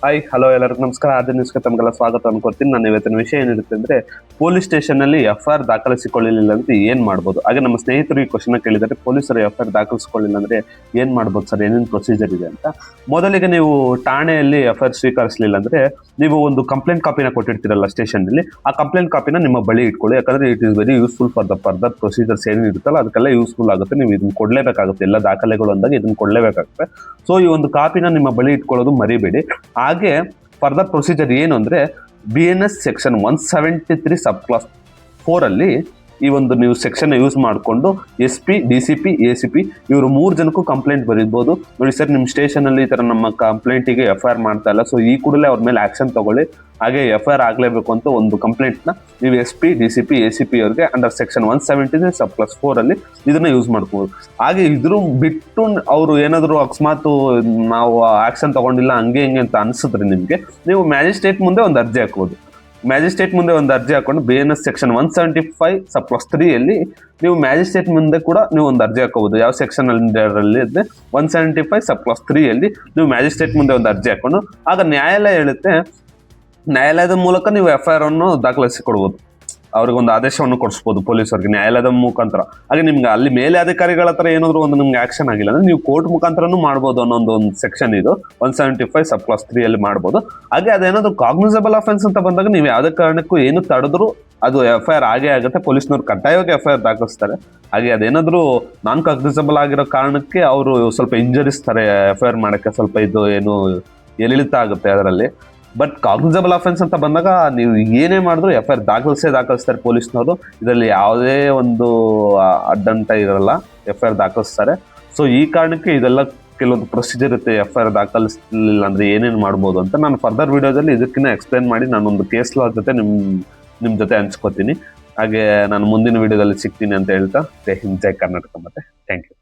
Hi hello ಎಲ್ಲರಿಗೂ ನಮಸ್ಕಾರ. ಆದ ನ್ಯೂಸ್ಗೆ ತಮಗೆಲ್ಲ ಸ್ವಾಗತ ಅನ್ಕೊಡ್ತೀನಿ. ನಾನು ಇವತ್ತಿನ ವಿಷಯ ಏನಿರುತ್ತೆ ಅಂದ್ರೆ, ಪೊಲೀಸ್ ಸ್ಟೇಷನ್ ಅಲ್ಲಿ FIR ದಾಖಲಿಸಿಕೊಳ್ಳಲಿಲ್ಲ ಅಂದ್ರೆ ಏನ್ ಮಾಡ್ಬೋದು. ಹಾಗೆ ನಮ್ಮ ಸ್ನೇಹಿತರು ಈ ಕ್ವಶನ್ ಕೇಳಿದರೆ, ಪೊಲೀಸರು FIR ದಾಖಲಿಸಿಕೊಳ್ಳಿಲ್ಲ ಅಂದ್ರೆ ಏನ್ ಮಾಡ್ಬೋದು ಸರ್, ಏನೇನು ಪ್ರೊಸೀಜರ್ ಇದೆ ಅಂತ. ಮೊದಲಿಗೆ ನೀವು ಠಾಣೆಯಲ್ಲಿ FIR ಸ್ವೀಕರಿಸಲಿಲ್ಲ ಅಂದ್ರೆ ನೀವು ಒಂದು ಕಂಪ್ಲೇಂಟ್ ಕಾಪಿನ ಕೊಟ್ಟಿರ್ತೀರಲ್ಲ ಸ್ಟೇಷನ್ ಅಲ್ಲಿ, ಆ ಕಂಪ್ಲೇಂಟ್ ಕಾಪಿನ ನಿಮ್ಮ ಬಳಿ ಇಟ್ಕೊಳ್ಳಿ. ಯಾಕಂದ್ರೆ it is very useful for the further procedures ಏನಿರುತ್ತಲ್ಲ ಅದಕ್ಕೆಲ್ಲ ಯೂಸ್ಫುಲ್ ಆಗುತ್ತೆ. ನೀವು ಇದನ್ನ ಕೊಡ್ಲೇಬೇಕಾಗುತ್ತೆ, ಎಲ್ಲ ದಾಖಲೆಗಳು ಅಂದಾಗ ಇದನ್ನ ಕೊಡ್ಲೇಬೇಕಾಗುತ್ತೆ. ಸೊ ಈ ಒಂದು ಕಾಪಿನ ನಿಮ್ಮ ಬಳಿ ಇಟ್ಕೊಳ್ಳೋದು ಮರಿಬೇಡಿ. ಹಾಗೆ ಫರ್ದರ್ ಪ್ರೊಸೀಜರ್ ಏನು ಅಂದ್ರೆ, BNS ಸೆಕ್ಷನ್ 173 ಸಬ್ ಕ್ಲಾಸ್ 4 ಅಲ್ಲಿ ಈ ಒಂದು ನೀವು ಸೆಕ್ಷನ್ ಯೂಸ್ ಮಾಡಿಕೊಂಡು SP, DCP, ACP ಇವರು 3 ಜನಕ್ಕೂ ಕಂಪ್ಲೇಂಟ್ ಬರೀಬಹುದು. ನೋಡಿ ಸರ್, ನಿಮ್ಮ ಸ್ಟೇಷನ್ ಅಲ್ಲಿ ಈ ತರ ನಮ್ಮ ಕಂಪ್ಲೇಂಟಿಗೆ FIR ಮಾಡ್ತಾ ಇಲ್ಲ, ಸೊ ಈ ಕೂಡಲೇ ಅವ್ರ ಮೇಲೆ ಆಕ್ಷನ್ ತಗೊಳ್ಳಿ. ಹಾಗೆ FIR ಆಗಲೇಬೇಕು ಅಂತ ಒಂದು ಕಂಪ್ಲೇಂಟ್ನ ನೀವು SP, DCP, ACP ಅವ್ರಿಗೆ ಅಂಡರ್ ಸೆಕ್ಷನ್ 173 ಸಬ್ ಕ್ಲಾಸ್ 4 ಅಲ್ಲಿ ಇದನ್ನ ಯೂಸ್ ಮಾಡ್ಕೋಬಹುದು. ಹಾಗೆ ಇದ್ರ ಬಿಟ್ಟು ಅವರು ಏನಾದ್ರು ಅಕಸ್ಮಾತ್ ನಾವು ಆಕ್ಷನ್ ತಗೊಂಡಿಲ್ಲ ಹಂಗೆ ಹಿಂಗೆ ಅಂತ ಅನ್ಸಿದ್ರೆ ನಿಮ್ಗೆ, ನೀವು ಮ್ಯಾಜಿಸ್ಟ್ರೇಟ್ ಮುಂದೆ ಒಂದು ಅರ್ಜಿ ಹಾಕ್ಬೋದು. ಮ್ಯಾಜಿಸ್ಟ್ರೇಟ್ ಮುಂದೆ ಒಂದು ಅರ್ಜಿ ಹಾಕೊಂಡು BNS ಸೆಕ್ಷನ್ 175 ಸಬ್ ಕ್ಲಾಸ್ 3 ಅಲ್ಲಿ ನೀವು ಮ್ಯಾಜಿಸ್ಟ್ರೇಟ್ ಮುಂದೆ ಕೂಡ ನೀವು ಒಂದು ಅರ್ಜಿ ಹಾಕೋಬಹುದು. ಯಾವ ಸೆಕ್ಷನ್ ಅಲ್ಲಿ ಇದ್ರೆ 175 ಸಬ್ ಕ್ಲಾಸ್ 3 ಅಲ್ಲಿ ನೀವು ಮ್ಯಾಜಿಸ್ಟ್ರೇಟ್ ಮುಂದೆ ಒಂದು ಅರ್ಜಿ ಹಾಕೊಂಡು, ಆಗ ನ್ಯಾಯಾಲಯ ಹೇಳುತ್ತೆ, ನ್ಯಾಯಾಲಯದ ಮೂಲಕ ನೀವು FIR ಅನ್ನು ದಾಖಲಿಸಿಕೊಡ್ಬೋದು. ಅವ್ರಿಗೆ ಒಂದು ಆದೇಶವನ್ನು ಕೊಡಿಸ್ಬೋದು ಪೊಲೀಸರಿಗೆ ನ್ಯಾಯಾಲಯದ ಮುಖಾಂತರ. ಹಾಗೆ ನಿಮ್ಗೆ ಅಲ್ಲಿ ಮೇಲೆ ಅಧಿಕಾರಿಗಳ ಹತ್ರ ಏನಾದ್ರು ಒಂದು ನಿಮ್ಗೆ ಆಕ್ಷನ್ ಆಗಿಲ್ಲ ಅಂದ್ರೆ ನೀವು ಕೋರ್ಟ್ ಮುಖಾಂತರನೂ ಮಾಡ್ಬೋದು ಅನ್ನೋ ಒಂದು ಸೆಕ್ಷನ್ ಇದು 175 ಸಬ್ ಕ್ಲಾಸ್ 3 ಅಲ್ಲಿ ಮಾಡ್ಬೋದು. ಹಾಗೆ ಅದೇನಾದ್ರು ಕಾಗ್ನಿಸಬಲ್ ಅಫೆನ್ಸ್ ಅಂತ ಬಂದಾಗ ನೀವು ಯಾವುದೇ ಕಾರಣಕ್ಕೂ ಏನು ತಡೆದ್ರು ಅದು FIR ಆಗೇ ಆಗುತ್ತೆ. ಪೊಲೀಸ್ನವ್ರು ಕಡ್ಡಾಯವಾಗಿ FIR ದಾಖಲಿಸ್ತಾರೆ. ಹಾಗೆ ಅದೇನಾದ್ರೂ ನಾನ್ ಕಾಗ್ನಿಸಬಲ್ ಆಗಿರೋ ಕಾರಣಕ್ಕೆ ಅವರು ಸ್ವಲ್ಪ ಇಂಜರಿಸ್ತಾರೆ FIR ಮಾಡಕ್ಕೆ, ಸ್ವಲ್ಪ ಇದು ಏನು ಎಳಿತ ಆಗುತ್ತೆ ಅದರಲ್ಲಿ. ಬಟ್ ಕಾಗ್ನಿಸಬಲ್ ಅಫೆನ್ಸ್ ಅಂತ ಬಂದಾಗ ನೀವು ಏನೇ ಮಾಡಿದ್ರು FIR ದಾಖಲಿಸ್ತಾರೆ ಪೊಲೀಸ್ನವರು. ಇದರಲ್ಲಿ ಯಾವುದೇ ಒಂದು ಅಡ್ಡಂಟ ಇರಲ್ಲ, FIR ದಾಖಲಿಸ್ತಾರೆ. ಸೊ ಈ ಕಾರಣಕ್ಕೆ ಇದೆಲ್ಲ ಕೆಲವೊಂದು ಪ್ರೊಸೀಜರ್ ಇರುತ್ತೆ. FIR ದಾಖಲಿಸಲಿಲ್ಲ ಅಂದ್ರೆ ಏನೇನು ಮಾಡ್ಬೋದು ಅಂತ ನಾನು ಫರ್ದರ್ ವಿಡಿಯೋದಲ್ಲಿ ಇದಕ್ಕಿಂತ ಎಕ್ಸ್ಪ್ಲೇನ್ ಮಾಡಿ ನಾನೊಂದು ಕೇಸ್ ಲಾ ಜೊತೆ ನಿಮ್ಮ ಜೊತೆ ಹಂಚ್ಕೋತೀನಿ. ಹಾಗೆ ನಾನು ಮುಂದಿನ ವಿಡಿಯೋದಲ್ಲಿ ಸಿಗ್ತೀನಿ ಅಂತ ಹೇಳ್ತಾ, ಜೈ ಹಿಂದ್, ಜೈ ಕರ್ನಾಟಕ, ಮತ್ತೆ ಥ್ಯಾಂಕ್ ಯು.